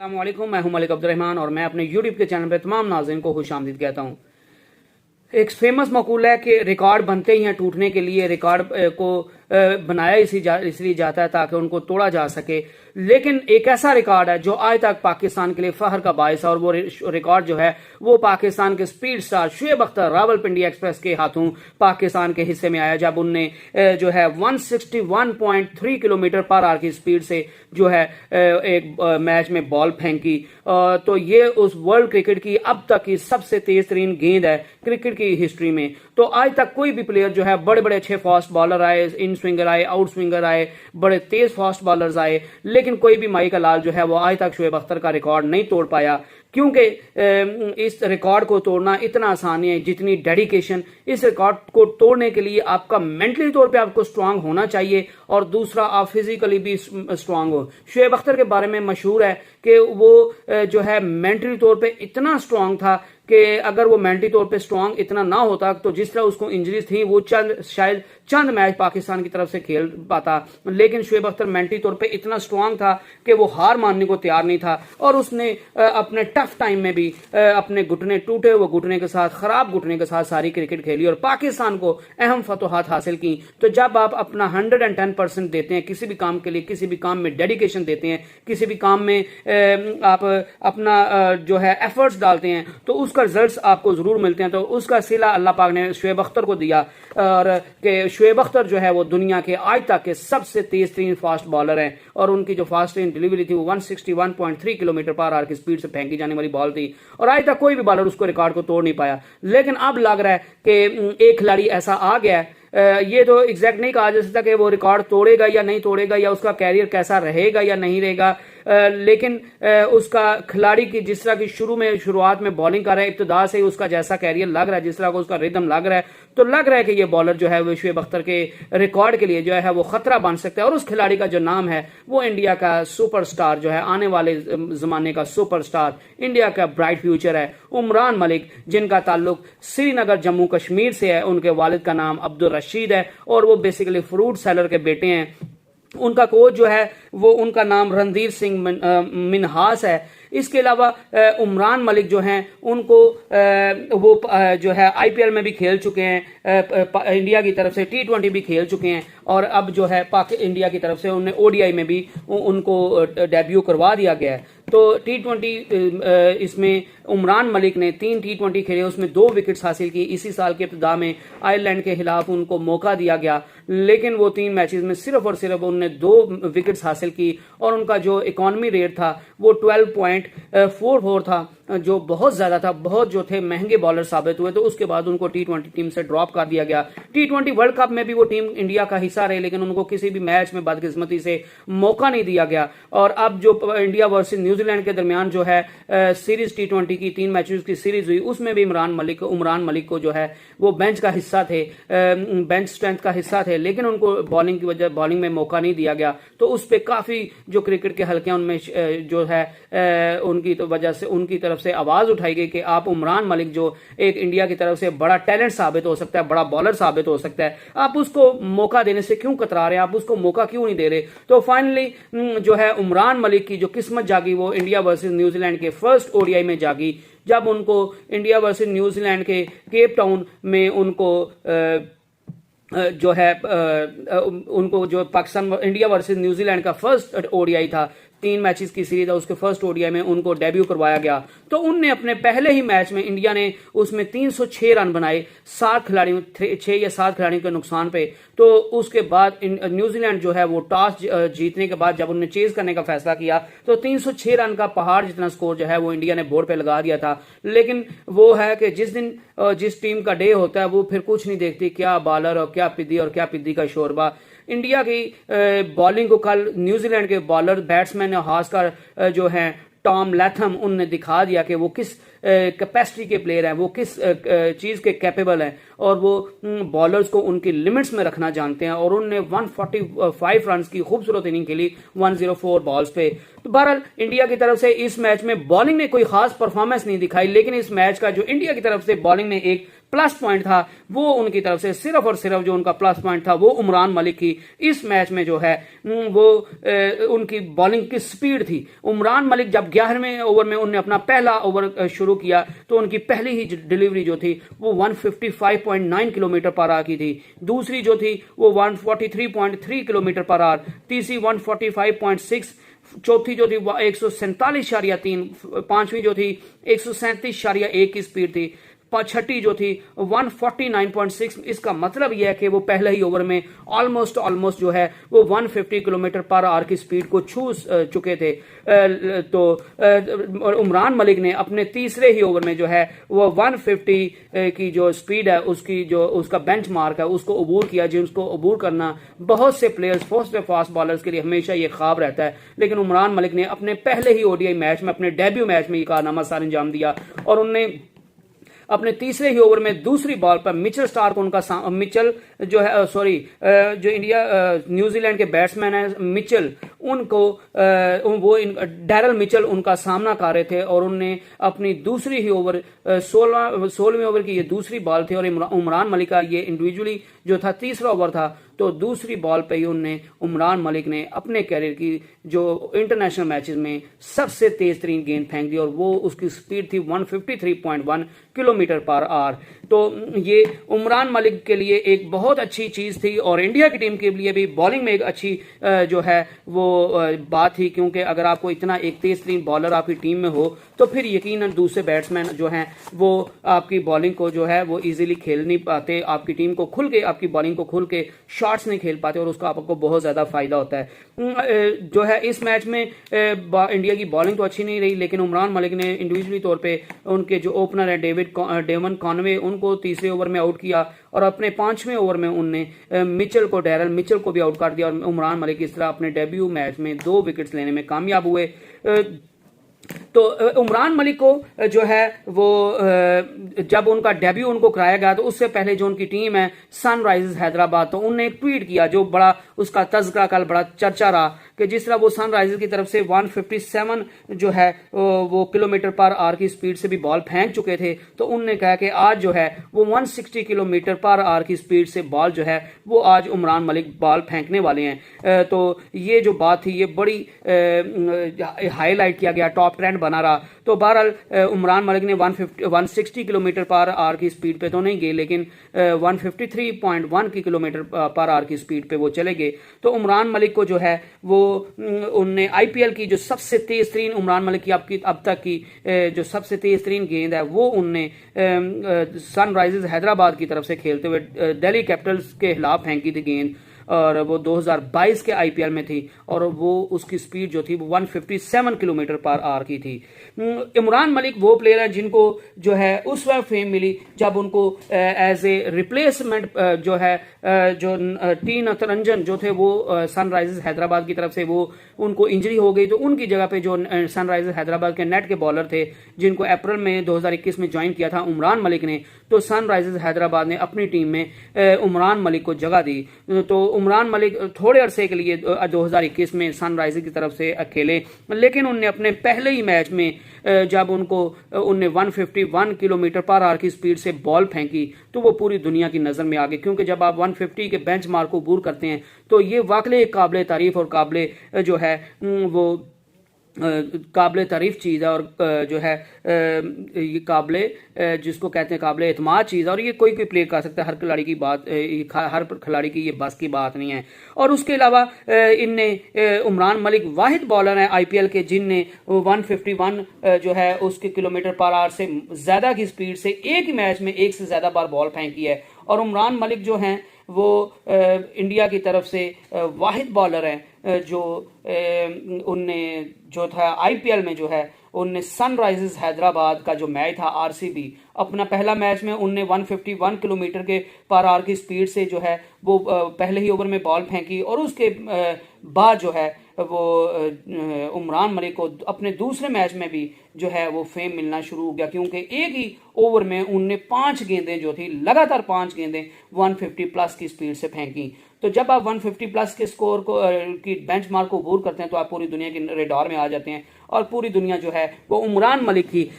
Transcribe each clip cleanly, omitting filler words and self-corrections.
अस्सलामुअलैकुम, मैं हूं मलिक अब्दुर्रहमान और मैं अपने यूट्यूब के चैनल पर तमाम नाज़रीन को खुशामदीद कहता हूं। एक फेमस मकूल है कि रिकॉर्ड बनते ही हैं टूटने के लिए। रिकॉर्ड को बनाया इसलिए जाता है ताकि उनको तोड़ा जा सके, लेकिन एक ऐसा रिकॉर्ड है जो आज तक पाकिस्तान के लिए फख्र का बायस है और वो रिकॉर्ड जो है वो पाकिस्तान के speed star Shoaib Akhtar Rawalpindi express के हाथों पाकिस्तान के हिस्से में आया, जब उनने जो है 161.3 किलोमीटर पर आवर की स्पीड से जो है एक मैच में बॉल फेंकी। तो ये उस वर्ल्ड क्रिकेट की अब तक की सबसे तेज तरीन गेंद है क्रिकेट की हिस्ट्री में। तो आज तक कोई भी प्लेयर जो है, बड़े बड़े अच्छे फास्ट बॉलर आए, इन स्विंगर आए, आउट स्विंगर आए, बड़े तेज फास्ट बॉलर्स आए, लेकिन कोई भी माई का लाल जो है वो आज तक शुएब अख्तर का रिकॉर्ड नहीं तोड़ पाया, क्योंकि इस रिकॉर्ड को तोड़ना इतना आसान है जितनी डेडिकेशन। इस रिकॉर्ड को तोड़ने के लिए आपका मेंटली तौर पे आपको स्ट्रांग होना चाहिए और दूसरा आप फिजिकली भी स्ट्रांग हो। शुएब अख्तर के बारे में मशहूर है कि वो जो है मेंटली तौर पे इतना स्ट्रांग था कि अगर वो मेंटली तौर पे स्ट्रांग इतना ना होता तो जिस तरह उसको इंजरीज थी वो शायद चंद मैच पाकिस्तान की तरफ से खेल पाता, लेकिन शुएब अख्तर मेंटली तौर पे इतना स्ट्रांग था कि वो हार मानने को तैयार नहीं था और उसने अपने टफ टाइम में भी अपने घुटने टूटे वो घुटने के साथ, खराब घुटने के साथ सारी क्रिकेट खेली और पाकिस्तान को अहम फतोहात हासिल की। तो जब आप अपना 110% देते हैं किसी भी काम के लिए, किसी भी काम में डेडिकेशन देते हैं, किसी भी काम में आप अपना जो है एफर्ट्स डालते हैं, तो उसका रिजल्ट्स आपको जरूर मिलते हैं। तो उसका सिला अल्लाह पाक ने शुएब अख्तर को दिया और कि शुएब अख्तर जो है वो दुनिया के आज तक के सबसे तेज तरीन फास्ट बॉलर हैं और उनकी जो फास्ट तरीन डिलीवरी थी वो 161.3 किलोमीटर पर आवर की स्पीड से फेंकी जाने वाली बॉल थी और आज तक कोई भी बॉलर उसको रिकॉर्ड को तोड़ नहीं पाया। लेकिन अब लग रहा है कि एक खिलाड़ी ऐसा आ गया है, ये तो एग्जैक्ट नहीं कहा जा सकता कि वो रिकॉर्ड तोड़ेगा या नहीं तोड़ेगा या उसका कैरियर कैसा रहेगा या नहीं रहेगा, लेकिन उसका खिलाड़ी की जिस तरह की शुरुआत में बॉलिंग कर रहा है, इब्तिदा से उसका जैसा कैरियर लग रहा है, जिस तरह का उसका रिदम लग रहा है, तो लग रहा है कि ये बॉलर जो है वो शुएब अख्तर के रिकॉर्ड के लिए जो है वो खतरा बन सकता है। और उस खिलाड़ी का जो नाम है वो इंडिया का सुपरस्टार जो है, आने वाले जमाने का सुपरस्टार, इंडिया का ब्राइट फ्यूचर है, उमरान मलिक, जिनका ताल्लुक श्रीनगर जम्मू कश्मीर से है। उनके वालिद का नाम अब्दुल रशीद है और वो बेसिकली फ्रूट सेलर के बेटे हैं। उनका कोच जो है वो उनका नाम रणधीर सिंह मिन्हास है। इसके अलावा उमरान मलिक जो हैं उनको वो जो है आईपीएल में भी खेल चुके हैं, इंडिया की तरफ से T20 भी खेल चुके हैं और अब जो है इंडिया की तरफ से उन्हें ओडीआई में भी उनको डेब्यू करवा दिया गया है। तो T20 इसमें उमरान मलिक ने 3 T20 खेले, उसमें 2 विकेट्स हासिल की। इसी साल के इब्तिदा में आयरलैंड के खिलाफ उनको मौका दिया गया, लेकिन वो 3 मैचेस में सिर्फ और सिर्फ उन्होंने 2 विकेट्स हासिल की और उनका जो इकॉनमी रेट था वो 12.44 था, जो बहुत ज्यादा था। बहुत जो थे महंगे बॉलर साबित हुए, तो उसके बाद उनको T20 टीम से ड्रॉप कर दिया गया। T20 वर्ल्ड कप में भी वो टीम इंडिया का हिस्सा रहे, लेकिन उनको किसी भी मैच में बदकिस्मती से मौका नहीं दिया गया। और अब जो इंडिया वर्सेस न्यूजीलैंड के दरमियान जो है सीरीज T20 की 3 मैचेस की सीरीज हुई, उसमें भी उमरान मलिक को जो है वो बेंच का हिस्सा थे, बेंच स्ट्रेंथ का हिस्सा थे, लेकिन उनको बॉलिंग की वजह बॉलिंग में मौका नहीं दिया गया। तो उस पर काफी जो क्रिकेट के हल्के उनमें जो है उनकी तो वजह से उनकी तरफ से आवाज उठाई गई कि आप उमरान मलिक जो एक इंडिया की तरफ से बड़ा टैलेंट साबित हो सकता है, बड़ा बॉलर साबित हो सकता है, आप उसको मौका देने से क्यों कतरा रहे हैं, आप उसको मौका क्यों नहीं दे रहे। तो फाइनली जो है उमरान मलिक की जो किस्मत जागी वो इंडिया वर्सेस न्यूजीलैंड के फर्स्ट ओडीआई में जागी, जब उनको इंडिया वर्सेस न्यूजीलैंड के केप टाउन में उनको जो है उनको जो पाकिस्तान इंडिया वर्सेस न्यूजीलैंड का फर्स्ट ओडीआई था, 3 मैचेस की सीरीज है, उसके फर्स्ट ओडीआई में उनको डेब्यू करवाया गया। तो उनने अपने पहले ही मैच में इंडिया ने उसमें 306 रन बनाए 6 या 7 खिलाड़ियों के नुकसान पे। तो उसके बाद न्यूजीलैंड जो है वो टॉस जीतने के बाद जब उन्होंने चेज करने का फैसला किया तो 306 रन का पहाड़ जितना स्कोर जो है वो इंडिया ने बोर्ड पे लगा दिया था। लेकिन वो है कि जिस दिन जिस टीम का डे होता है वो फिर कुछ नहीं देखती, क्या बॉलर और क्या पिद्दी और क्या पिद्दी का शोरबा। इंडिया की बॉलिंग को कल न्यूजीलैंड के बॉलर बैट्समैन खासकर जो हैं टॉम लैथम, उनने दिखा दिया कि वो किस कैपेसिटी के प्लेयर हैं, वो किस चीज़ के कैपेबल हैं, और वो बॉलर्स को उनकी लिमिट्स में रखना जानते हैं। और उन्होंने 145 रन की खूबसूरत इनिंग खेली 104 बॉल्स पे। तो बहरहाल इंडिया की तरफ से इस मैच में बॉलिंग ने कोई खास परफॉर्मेंस नहीं दिखाई, लेकिन इस मैच का जो इंडिया की तरफ से बॉलिंग में एक प्लस पॉइंट था, वो उनकी तरफ से सिर्फ और सिर्फ जो उनका प्लस पॉइंट था वो उमरान मलिक की इस मैच में जो है वो उनकी बॉलिंग की स्पीड थी। उमरान मलिक जब 11वें ओवर में उन्होंने अपना पहला ओवर शुरू किया तो उनकी पहली ही डिलीवरी जो थी वो 155.9 किलोमीटर पर आवर की थी, दूसरी जो थी वो 143.3 किलोमीटर पर आवर, तीसरी 145.6, चौथी जो थी 147.3, पांचवी जो थी 137.1 की स्पीड थी, छठी जो थी 149.6। इसका मतलब यह है कि वो पहले ही ओवर में ऑलमोस्ट जो है वो 150 किलोमीटर पर आवर की स्पीड को छू चुके थे। तो उमरान मलिक ने अपने तीसरे ही ओवर में जो है वो 150 की जो स्पीड है उसकी जो उसका बेंच मार्क है उसको अबूर किया, जिसको अबूर करना बहुत से प्लेयर्स फास्ट बॉलर्स के लिए हमेशा ये ख्वाब रहता है, लेकिन उमरान मलिक ने अपने पहले ही ओडीआई मैच में, अपने डेब्यू मैच में ये कारनामा सर अंजाम दिया। और उन्होंने अपने तीसरे ही ओवर में दूसरी बॉल पर मिचेल स्टार्क उनका मिचेल जो है जो इंडिया न्यूजीलैंड के बैट्समैन है मिचेल, उनको वो डैरल मिचेल उनका सामना कर रहे थे, और उन्होंने अपनी दूसरी ही ओवर 16वें ओवर की ये दूसरी बॉल थी, और उमरान मलिक का ये इंडिविजुअली जो था तीसरा ओवर था। तो दूसरी बॉल पे ही उन्होंने उमरान मलिक ने अपने कैरियर की जो इंटरनेशनल मैचेस में सबसे तेज तरीन गेंद फेंक दी, और वो उसकी स्पीड थी 153.1 किलोमीटर पर आवर। तो ये उमरान मलिक के लिए एक बहुत अच्छी चीज थी, और इंडिया की टीम के लिए भी बॉलिंग में एक अच्छी जो है वो बात थी, क्योंकि अगर आपको इतना एक तेज तरीन बॉलर आपकी टीम में हो तो फिर यकीनन दूसरे बैट्समैन जो हैं वो आपकी बॉलिंग को जो है वो इजीली खेल नहीं पाते, आपकी टीम को खुल के, आपकी बॉलिंग को खुल के शॉट्स नहीं खेल पाते, और उसका आपको बहुत ज्यादा फायदा होता है। जो है इस मैच में इंडिया की बॉलिंग तो अच्छी नहीं रही, लेकिन उमरान मलिक ने इंडिविजुअली तौर पे उनके जो ओपनर है डेवन कॉनवे उनको तीसरे ओवर में आउट किया, और अपने 5वें ओवर में उनने डैरल मिचेल को भी आउट कर दिया, और उमरान मलिक इस तरह अपने डेब्यू मैच में 2 विकेट्स लेने में कामयाब हुए। तो उमरान मलिक को जो है वो जब उनका डेब्यू उनको कराया गया तो उससे पहले जो उनकी टीम है सनराइजर्स हैदराबाद, तो उन्होंने एक ट्वीट किया जो बड़ा उसका तज़किरा कल बड़ा चर्चा रहा, कि जिस तरह वो सनराइजर्स की तरफ से 157 जो है वो किलोमीटर पर आवर की स्पीड से भी बॉल फेंक चुके थे, तो उन्होंने कहा कि आज जो है वो 160 किलोमीटर पर आवर की स्पीड से बॉल जो है वो आज उमरान मलिक बॉल फेंकने वाले हैं। तो ये जो बात थी ये बड़ी हाईलाइट किया गया, टॉप ट्रेंड बना रहा। तो बहरहाल उमरान मलिक ने 160 किलोमीटर पर आवर की स्पीड पे तो नहीं गए, लेकिन 153.1 की किलोमीटर पर आवर की स्पीड पे वो चले गए। तो उमरान मलिक को जो है वो उनने आईपीएल की जो सबसे तेज तरीन, उमरान मलिक की अब तक की जो सबसे तेज तरीन गेंद है वो उनने सनराइजर्स हैदराबाद की तरफ से खेलते हुए दिल्ली कैपिटल्स के खिलाफ फेंकी थी गेंद, और वो 2022 के आईपीएल में थी, और वो उसकी स्पीड जो थी वो 157 किलोमीटर पर आवर की थी। इमरान मलिक वो प्लेयर है जिनको जो है उस वक्त फेम मिली जब उनको एज ए रिप्लेसमेंट जो है जो टी नटरंजन जो थे वो सनराइजर्स हैदराबाद की तरफ से वो उनको इंजरी हो गई, तो उनकी जगह पे जो सनराइजर्स हैदराबाद के नेट के बॉलर थे जिनको अप्रैल में 2021 में ज्वाइन किया था उमरान मलिक ने, तो सनराइजर्स हैदराबाद ने अपनी टीम में उमरान मलिक को जगह दी। तो उमरान मलिक थोड़े अरसे के लिए 2021 में सनराइजर्स की तरफ से खेले, लेकिन उनने अपने पहले ही मैच में जब उनने 151 किलोमीटर पर आवर की स्पीड से बॉल फेंकी तो वो पूरी दुनिया की नज़र में आ गई, क्योंकि जब आप 150 के बेंच मार्क को अबूर करते हैं तो ये वाकई काबिल तारीफ और काबिल जो है वो काबिल तारीफ चीज़ है, और जो है ये काबिल जिसको कहते हैं काबिल एतमाद चीज़ है, और ये कोई प्ले कर सकता है, हर खिलाड़ी की बात, हर खिलाड़ी की ये बस की बात नहीं है। और उसके अलावा इनने उमरान मलिक वाहिद बॉलर हैं आईपीएल के जिनने 151 जो है उसके किलोमीटर पर आवर से ज़्यादा की स्पीड से एक ही मैच में एक से ज़्यादा बार बॉल फेंकी है। और उमरान मलिक जो हैं वो इंडिया की तरफ से वाहिद बॉलर हैं जो उनने जो था आईपीएल में जो है उनने सनराइजर्स हैदराबाद का जो मैच था आरसीबी, अपना पहला मैच में उनने 151 किलोमीटर के पर आवर की स्पीड से जो है वो पहले ही ओवर में बॉल फेंकी, और उसके बाद जो है वो उमरान मलिक को अपने दूसरे मैच में भी जो है वो फेम मिलना शुरू हो गया, क्योंकि एक ही ओवर में उनने 5 गेंदें जो थी लगातार 5 गेंदें 150 प्लस की स्पीड से फेंकी। तो जब आप 150 प्लस के स्कोर को की बेंचमार्क को अबूर करते हैं तो आप पूरी दुनिया के रेडार में आ जाते हैं और पूरी दुनिया जो है वो उमरान मलिक की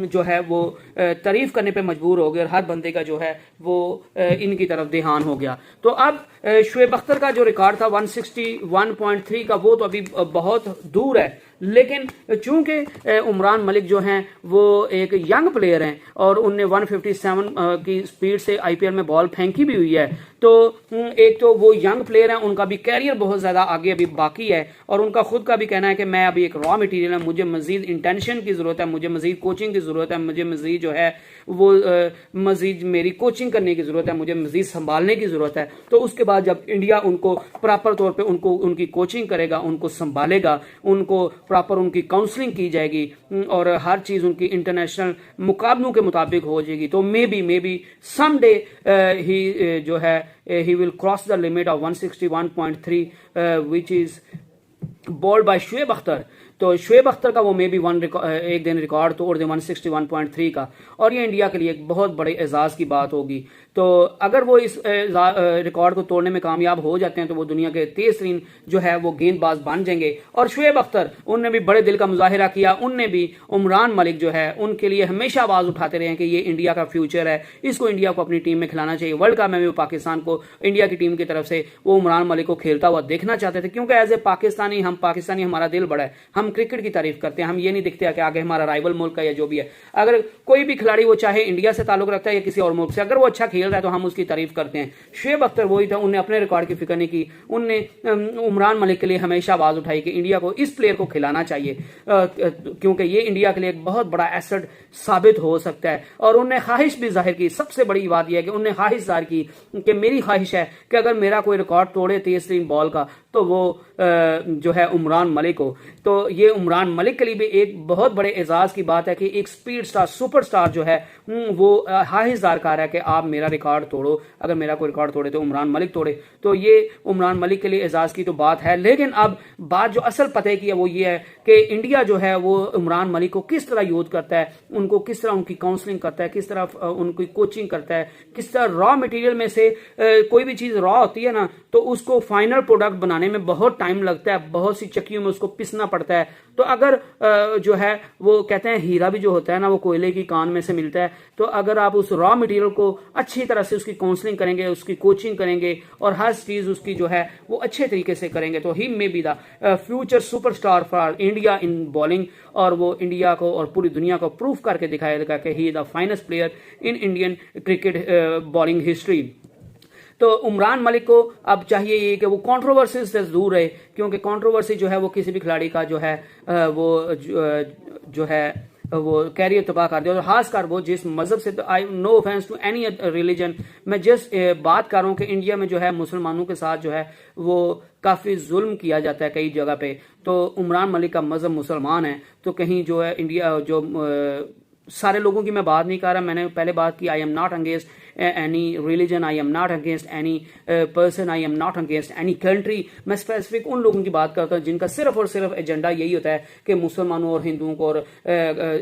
जो है वो तारीफ करने पे मजबूर हो गई और हर बंदे का जो है वो इनकी तरफ ध्यान हो गया। तो अब शुएब अख्तर का जो रिकॉर्ड था 161.3 का वो तो अभी बहुत दूर है, लेकिन चूंकि उमरान मलिक जो हैं वो एक यंग प्लेयर हैं और उनने 157 की स्पीड से आईपीएल में बॉल फेंकी भी हुई है, तो एक तो वो यंग प्लेयर हैं, उनका भी कैरियर बहुत ज़्यादा आगे अभी बाकी है और उनका खुद का भी कहना है कि मैं अभी एक रॉ मटेरियल है, मुझे मजीद इंटेंशन की ज़रूरत है, मुझे मजीद कोचिंग की ज़रूरत है, मुझे मजीद जो है वो मजीद मेरी कोचिंग करने की ज़रूरत है, मुझे मजीद संभालने की ज़रूरत है। तो उसके बाद जब इंडिया उनको प्रॉपर तौर पे उनकी कोचिंग करेगा, उनको संभालेगा, उनको प्रॉपर उनकी काउंसलिंग की जाएगी और हर चीज़ उनकी इंटरनेशनल मुकाबलों के मुताबिक हो जाएगी, तो मे बी समडे ही जो है he will cross the limit of 161.3 which is bowled by Shoaib Akhtar. तो शुएब अख्तर का वो मे बी एक दिन रिकॉर्ड तोड़ दे 161.3 का और ये इंडिया के लिए एक बहुत बड़े एजाज़ की बात होगी। तो अगर वो इस रिकॉर्ड को तोड़ने में कामयाब हो जाते हैं तो वो दुनिया के तेज तरीन जो है वो गेंदबाज बन जाएंगे। और शुएब अख्तर उनने भी बड़े दिल का मुजाहिरा किया, उनने भी उमरान मलिक जो है उनके लिए हमेशा आवाज़ उठाते रहे हैं कि ये इंडिया का फ्यूचर है, इसको इंडिया को अपनी टीम में खिलाना चाहिए। वर्ल्ड कप में भी पाकिस्तान को इंडिया की टीम की तरफ से वो उमरान मलिक को खेलता हुआ देखना चाहते थे, क्योंकि एज ए पाकिस्तानी हमारा दिल बड़ा है, हम क्रिकेट की तारीफ करते हैं, हम ये नहीं दिखते कि आगे हमारा राइवल मुल्क है या जो भी है। अगर कोई भी खिलाड़ी वो चाहे इंडिया से ताल्लुक रखता है या किसी और मुल्क से, अगर वो अच्छा खेल रहा है तो हम उसकी तारीफ करते हैं। शुएब अख्तर वही था, उन्हें अपने रिकॉर्ड की फिक्र नहीं की, उनने उमरान मलिक के लिए हमेशा आवाज उठाई कि इंडिया को इस प्लेयर को खिलाना चाहिए क्योंकि ये इंडिया के लिए एक बहुत बड़ा एसेट साबित हो सकता है। और उन्हें ख्वाहिश भी जाहिर की, सबसे बड़ी बात यह है कि उन्हें ख्वाहिश जाहिर की कि मेरी ख्वाहिश है कि अगर मेरा कोई रिकॉर्ड तोड़े तेज तरीन बॉल का तो वो जो है उमरान मलिक हो। तो ये उमरान मलिक के लिए भी एक बहुत बड़े एजाज की बात है कि एक स्पीड स्टार सुपरस्टार जो है वो ख्वाहिश जाहिर कर रहा है कि आप मेरा रिकॉर्ड तोड़ो, अगर मेरा कोई रिकॉर्ड तोड़े तो उमरान मलिक तोड़े। तो ये उमरान मलिक के लिए एजाज की तो बात है, लेकिन अब बात जो असल पते की है वो ये है कि इंडिया जो है वो उमरान मलिक को किस तरह यूज करता है, उनको किस तरह उनकी काउंसलिंग करता है, किस तरह उनकी कोचिंग करता है, किस तरह रॉ मटेरियल में से कोई भी चीज़ रॉ होती है ना तो उसको फाइनल प्रोडक्ट बनाने में बहुत टाइम लगता है, बहुत सी चक्कियों में उसको पिसना पड़ता है। तो अगर जो है वो कहते हैं हीरा भी जो होता है ना वो कोयले की कान में से मिलता है, तो अगर आप उस रॉ मटेरियल को अच्छी तरह से उसकी काउंसलिंग करेंगे, उसकी कोचिंग करेंगे और हर चीज़ उसकी जो है वो अच्छे तरीके से करेंगे तो he may be the future superstar for India in bowling, और वो इंडिया को और पूरी दुनिया को प्रूफ करके दिखाएगा कि he the finest player in Indian cricket bowling history. तो उमरान मलिक को अब चाहिए ये कि वो कंट्रोवर्सी से दूर रहे, क्योंकि कंट्रोवर्सी जो है वो किसी भी खिलाड़ी का जो है वो जो है वो कैरियर तबाह कर दिया, और खासकर वो जिस मजहब से, तो I no offense to any religion, मैं जस्ट बात कर रहा हूँ कि इंडिया में जो है मुसलमानों के साथ जो है वो काफ़ी जुल्म किया जाता है कई जगह पे। तो उमरान मलिक का मजहब मुसलमान है, तो कहीं जो है इंडिया जो सारे लोगों की मैं बात नहीं कर रहा, मैंने पहले बात की I am not against any religion, I am not against any person, I am not against any country. मैं स्पेसिफिक उन लोगों की बात करता हूँ जिनका सिर्फ और सिर्फ एजेंडा यही होता है कि मुसलमानों और हिंदुओं को और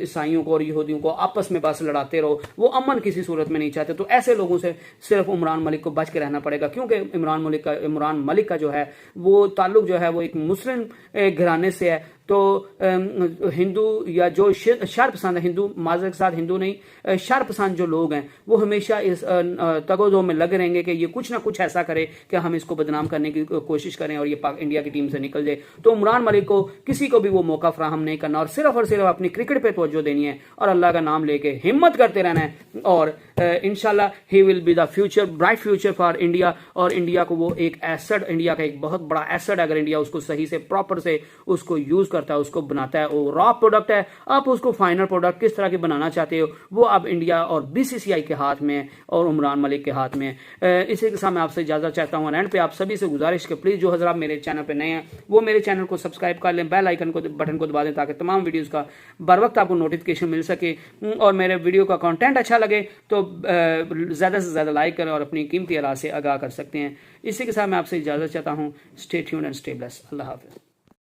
ईसाइयों को और यहूदियों को आपस में बस लड़ाते रहो, वो अमन किसी सूरत में नहीं चाहते। तो ऐसे लोगों से सिर्फ उमरान मलिक को बच के रहना पड़ेगा, क्योंकि इमरान मलिक का जो है वो ताल्लुक जो है वो एक मुस्लिम घराने से है। तो हिंदू या जो शर पसंद है, हिंदू माजर के साथ हिंदू नहीं, शर पसंद जो लोग हैं वो हमेशा इस तगोदो में लगे रहेंगे कि ये कुछ ना कुछ ऐसा करे कि हम इसको बदनाम करने की कोशिश करें और ये इंडिया की टीम से निकल जाए। तो उमरान मलिक को किसी को भी वो मौका फराहम नहीं करना और सिर्फ अपनी क्रिकेट पे तवज्जो देनी है और अल्लाह का नाम लेके हिम्मत करते रहना है, और इंशाल्लाह he will be the future, bright future for India. और इंडिया को वो एक एसेट, इंडिया का एक बहुत बड़ा एसेट, अगर इंडिया उसको सही से प्रॉपर से उसको यूज करता है, उसको बनाता है, वो रॉ प्रोडक्ट है, आप उसको फाइनल प्रोडक्ट किस तरह की बनाना चाहते हो वो अब इंडिया और बीसीसीआई के हाथ में और उमरान मलिक के हाथ में। इसी के साथ मैं आपसे इजाजत चाहता हूँ। एंड पे आप सभी से गुजारिश कि प्लीज जो हजरात मेरे चैनल पे नए हैं वो मेरे चैनल को सब्सक्राइब कर लें, बेल आइकन को बटन को दबा दें ताकि तमाम वीडियोस का बर वक्त आपको नोटिफिकेशन मिल सके, और मेरे वीडियो का कंटेंट अच्छा लगे तो ज़्यादा से ज़्यादा लाइक करें और अपनी कीमती आरा से आगाह कर सकते हैं। इसी के साथ मैं आपसे इजाज़त चाहता हूँ। Stay tuned and stay blessed. अल्लाह हाफ़िज़।